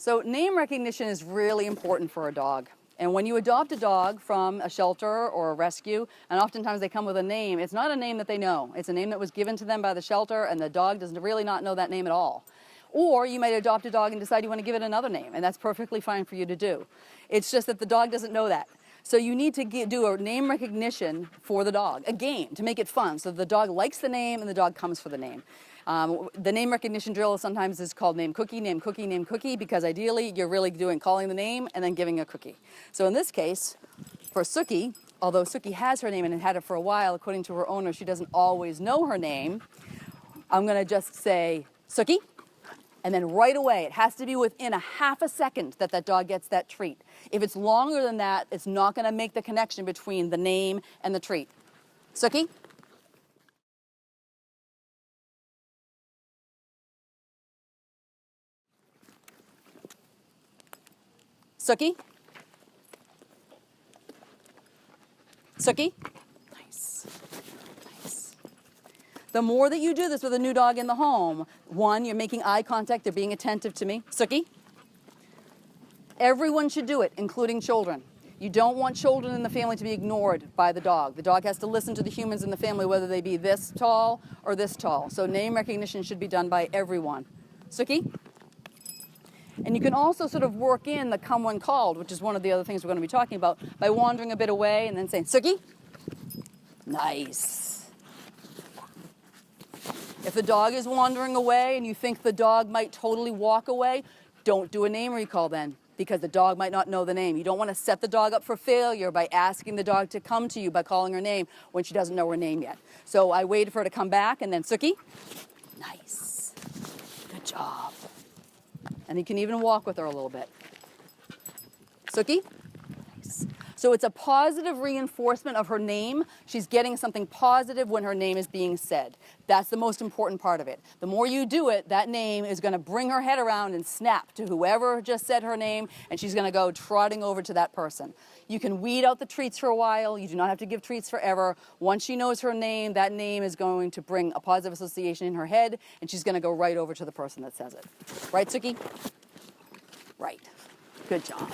So name recognition is really important for a dog. And when you adopt a dog from a shelter or a rescue, and oftentimes they come with a name, it's not a name that they know. It's a name that was given to them by the shelter, and the dog does really not know that name at all. Or you might adopt a dog and decide you want to give it another name, and that's perfectly fine for you to do. It's just that the dog doesn't know that. So you need to do a name recognition for the dog, a game, to make it fun. So the dog likes the name and the dog comes for the name. The name recognition drill sometimes is called name cookie, name cookie, name cookie, because ideally you're really calling the name and then giving a cookie. So in this case, for Suki, although Suki has her name and had it for a while, according to her owner, she doesn't always know her name. I'm going to just say Suki. And then right away, it has to be within a half a second that that dog gets that treat. If it's longer than that, it's not going to make the connection between the name and the treat. Suki? Suki? Suki? Nice. Nice. The more that you do this with a new dog in the home, one, you're making eye contact, they're being attentive to me. Suki? Everyone should do it, including children. You don't want children in the family to be ignored by the dog. The dog has to listen to the humans in the family, whether they be this tall or this tall. So name recognition should be done by everyone. Suki? And you can also sort of work in the come when called, which is one of the other things we're going to be talking about, by wandering a bit away and then saying, Suki? Nice. If the dog is wandering away and you think the dog might totally walk away, don't do a name recall then, because the dog might not know the name. You don't want to set the dog up for failure by asking the dog to come to you by calling her name when she doesn't know her name yet. So I waited for her to come back and then, Suki? Nice. Good job. And you can even walk with her a little bit. Suki? Nice. So it's a positive reinforcement of her name. She's getting something positive when her name is being said. That's the most important part of it. The more you do it, that name is going to bring her head around and snap to whoever just said her name, and she's going to go trotting over to that person. You can weed out the treats for a while. You do not have to give treats forever. Once she knows her name, that name is going to bring a positive association in her head, and she's going to go right over to the person that says it. Right, Suki? Right. Good job.